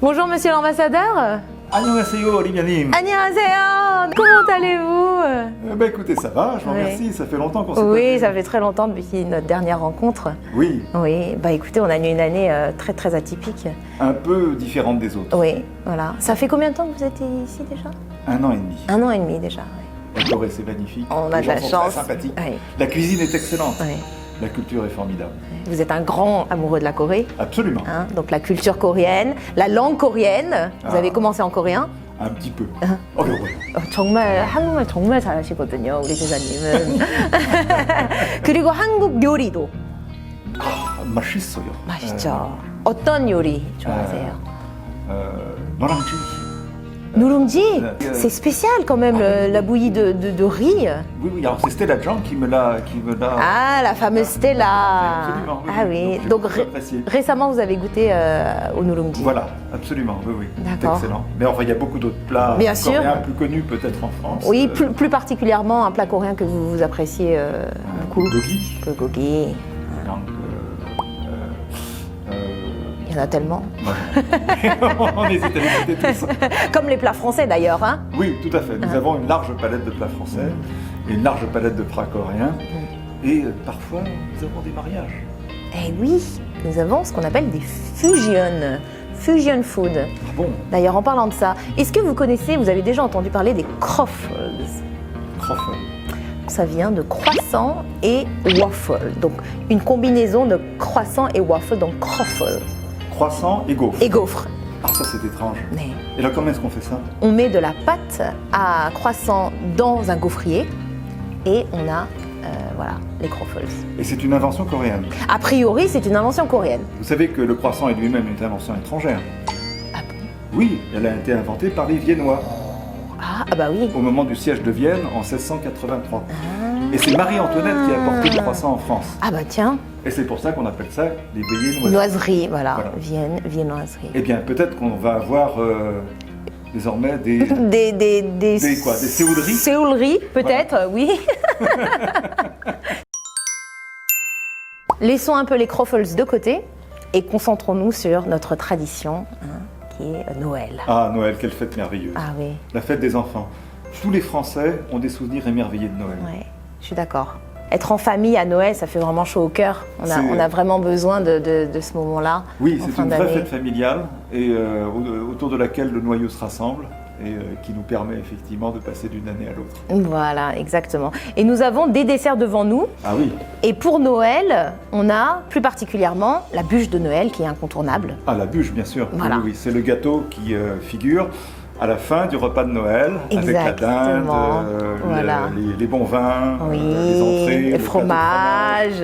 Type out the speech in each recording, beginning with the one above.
Bonjour monsieur l'ambassadeur. Annyeonghaseyo, Olivianim. Annyeonghaseyo. Comment allez-vous? Écoutez, ça va, je vous remercie. Ça fait longtemps qu'on s'est pas Oui, vu. ça fait très longtemps depuis notre dernière rencontre. Oui, Oui, bah écoutez, on a eu une année très très atypique. un peu différente des autres. Oui, voilà. Ça fait combien de temps que vous êtes ici déjà? 1 an et demi. 1 an et demi déjà, oui. La Corée, c'est magnifique. On a Les de la gens sont chance. très sympathiques. Oui. La cuisine est excellente. Oui. La culture est formidable. Vous êtes un grand amoureux de la Corée, Absolument. hein, donc la culture coréenne, la langue coréenne. Vous avez commencé en coréen. Un petit peu. Ah. Oh, ouais. 정말 한국말 정말 잘하시거든요, 우리 제자님은. 그리고 한국 요리도 맛있어요. 맛있죠. 어떤 요리 좋아하세요? 노랑지. 누룽지, euh, c'est spécial quand même, la bouillie de riz. Oui, oui, alors c'est Stella Jean qui me l'a. Ah, la fameuse Stella. Absolument, oui, Ah oui. oui, Donc, donc j'ai beaucoup apprécié. récemment vous avez goûté au nu룽지. Voilà, absolument, oui, oui. D'accord. C'est excellent. Mais enfin, il y a beaucoup d'autres plats Bien sûr. coréens plus connus peut-être en France. Oui, plus particulièrement un plat coréen que vous appréciez beaucoup. Bulgogi. Bulgogi. Donc, Il y en a tellement. on hésite à les goûter tous. Comme les plats français d'ailleurs, hein. Oui, tout à fait. Nous avons une large palette de plats français et une large palette de plats coréens. Et parfois, nous avons des mariages. Eh oui, nous avons ce qu'on appelle des fusion food. Ah bon? D'ailleurs, en parlant de ça, est-ce que vous connaissez, vous avez déjà entendu parler des croffles? Croffle. Ça vient de croissant et waffle. Donc, une combinaison de croissant et waffle, donc croffle. Croissant et gaufre. Et gaufre. Ah, ça c'est étrange. Mais Et là, comment est-ce qu'on fait ça? on met de la pâte à croissant dans un gaufrier et on a, voilà, les croffles. Et c'est une invention coréenne. A priori, c'est une invention coréenne. Vous savez que le croissant est lui-même une invention étrangère. Ah bon? Oui, elle a été inventée par les Viennois Ah bah oui. au moment du siège de Vienne en 1683. Et c'est Marie-Antoinette qui a apporté le croissant en France. Ah bah tiens, Et c'est pour ça qu'on appelle ça les viennoiseries. noiserie, voilà, Voilà. viennoiserie. Eh bien, peut-être qu'on va avoir désormais des... Des quoi, des séouleries? Séouleries, peut-être, oui. Laissons un peu les croffles de côté et concentrons-nous sur notre tradition, hein, qui est Noël. Ah, Noël, quelle fête merveilleuse. Ah oui, La fête des enfants. Tous les Français ont des souvenirs émerveillés de Noël. ouais, je suis d'accord. Être en famille à Noël, ça fait vraiment chaud au cœur. C'est- On a vraiment besoin de ce moment-là. Oui, en c'est fin une vraie d'année. fête familiale et autour de laquelle le noyau se rassemble et qui nous permet effectivement de passer d'une année à l'autre. Voilà, exactement. Et nous avons des desserts devant nous. Ah oui, Et pour Noël, on a plus particulièrement la bûche de Noël qui est incontournable. ah la bûche bien sûr. Voilà. Oui, oui, c'est le gâteau qui figure à la fin du repas de Noël avec la dinde, Exactement. Voilà. les bons vins, Oui, les entrées, le plateau de fromage.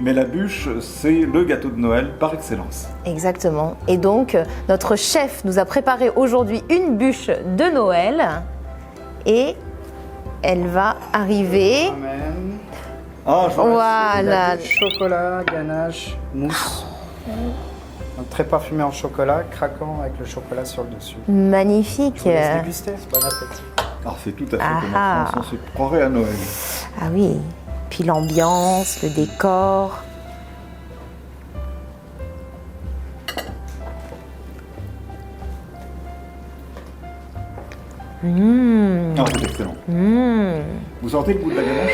Mais la bûche, c'est le gâteau de Noël par excellence. Exactement. Et donc, notre chef nous a préparé aujourd'hui une bûche de Noël et elle va arriver. Amen. Ah, je vous remercie. Voilà. Chocolat, ganache, mousse. Donc, très parfumé en chocolat, craquant avec le chocolat sur le dessus. Magnifique. Je vous laisse déguster. Bon appétit. Alors c'est tout à fait comme Ah. en France, on se croirait à Noël. Ah oui. Puis l'ambiance, le décor. Ah, c'est excellent. Vous sentez le goût de la ganache?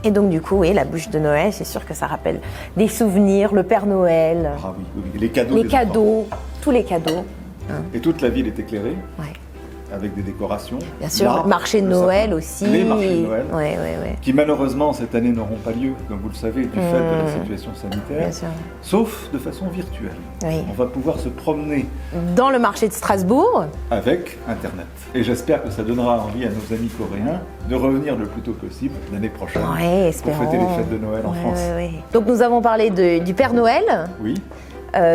Et donc du coup, oui, la bûche de Noël, c'est sûr que ça rappelle des souvenirs, le Père Noël, Ah oui, oui, oui, les cadeaux. les des enfants. cadeaux, tous les cadeaux. Et toute la ville est éclairée Ouais. avec des décorations. Bien sûr, L'arbre, le marché de le sapin. Noël aussi. Les marchés de Noël. Ouais, ouais, ouais. Qui malheureusement cette année n'auront pas lieu, comme vous le savez, du fait de la situation sanitaire, Bien sûr. sauf de façon virtuelle. Oui. On va pouvoir se promener Dans le marché de Strasbourg. avec Internet. Et j'espère que ça donnera envie à nos amis coréens de revenir le plus tôt possible l'année prochaine Ouais, pour espérons. fêter les fêtes de Noël en Ouais, France. ouais, ouais. Donc nous avons parlé du Père Noël, Oui,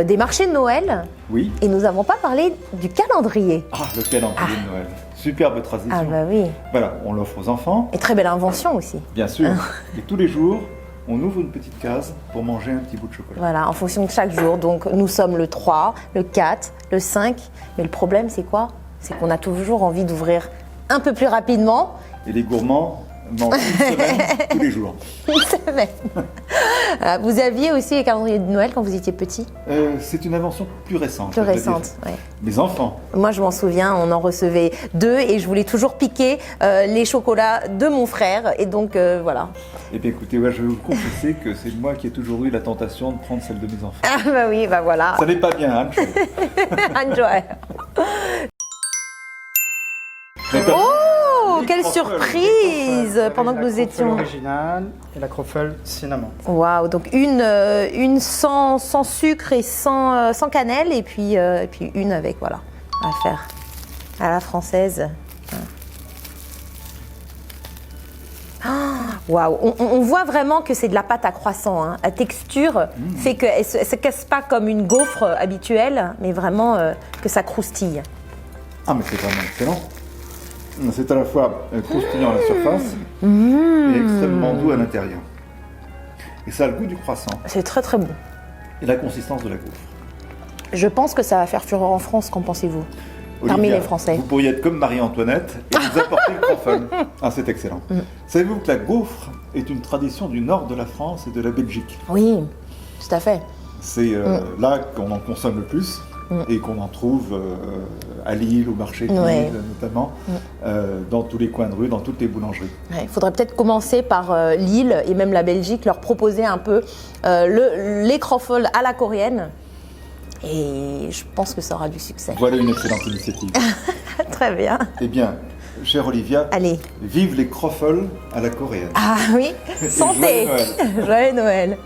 des marchés de Noël, oui. et nous n'avons pas parlé du calendrier. Ah, le calendrier de Noël. Superbe tradition. Ah bah oui. Voilà, on l'offre aux enfants, Et très belle invention aussi. bien sûr. Ah. Et tous les jours, on ouvre une petite case pour manger un petit bout de chocolat. Voilà, en fonction de chaque jour. Donc nous sommes le 3, le 4, le 5. Mais le problème, c'est quoi? C'est qu'on a toujours envie d'ouvrir un peu plus rapidement. Et les gourmands Non, une semaine, tous les jours. Une semaine. Vous aviez aussi les calendriers de Noël quand vous étiez petit? C'est une invention plus récente. Plus je dois dire. récente, ouais. Mes enfants. Moi, je m'en souviens, on en recevait 2 et je voulais toujours piquer les chocolats de mon frère. Et donc, voilà. Eh bien, écoutez, ouais, je vais vous confesser que c'est moi qui ai toujours eu la tentation de prendre celle de mes enfants. Ah bah oui, bah voilà. Ça n'est pas bien, Anne. Enjoy. Oh, quelle surprise pendant que nous étions. Original et la croffle cinnamon. Waouh, donc une sans sucre et sans cannelle et puis une avec, voilà, à faire à la française. Waouh, on voit vraiment que c'est de la pâte à croissant. Hein. La texture fait qu'elle ne se casse pas comme une gaufre habituelle, mais vraiment que ça croustille. Ah, mais c'est vraiment excellent. C'est à la fois croustillant à la surface et extrêmement doux à l'intérieur. Et ça a le goût du croissant C'est très très bon. et la consistance de la gaufre. Je pense que ça va faire fureur en France, qu'en pensez-vous? Parmi Olivia, les Français. vous pourriez être comme Marie-Antoinette et vous apporter le croffle. Ah, c'est excellent. Savez-vous que la gaufre est une tradition du nord de la France et de la Belgique? Oui, tout à fait. C'est là qu'on en consomme le plus et qu'on en trouve à Lille, au marché de Ouais. Lille notamment, dans tous les coins de rue, dans toutes les boulangeries. Il faudrait peut-être commencer par Lille et même la Belgique, leur proposer un peu les croffles à la coréenne. Et je pense que ça aura du succès. Voilà une excellente initiative. Très bien. Eh bien, chère Olivia, Allez. vive les croffles à la coréenne. Ah oui, Et santé. joyeux Noël. Joyeux Noël.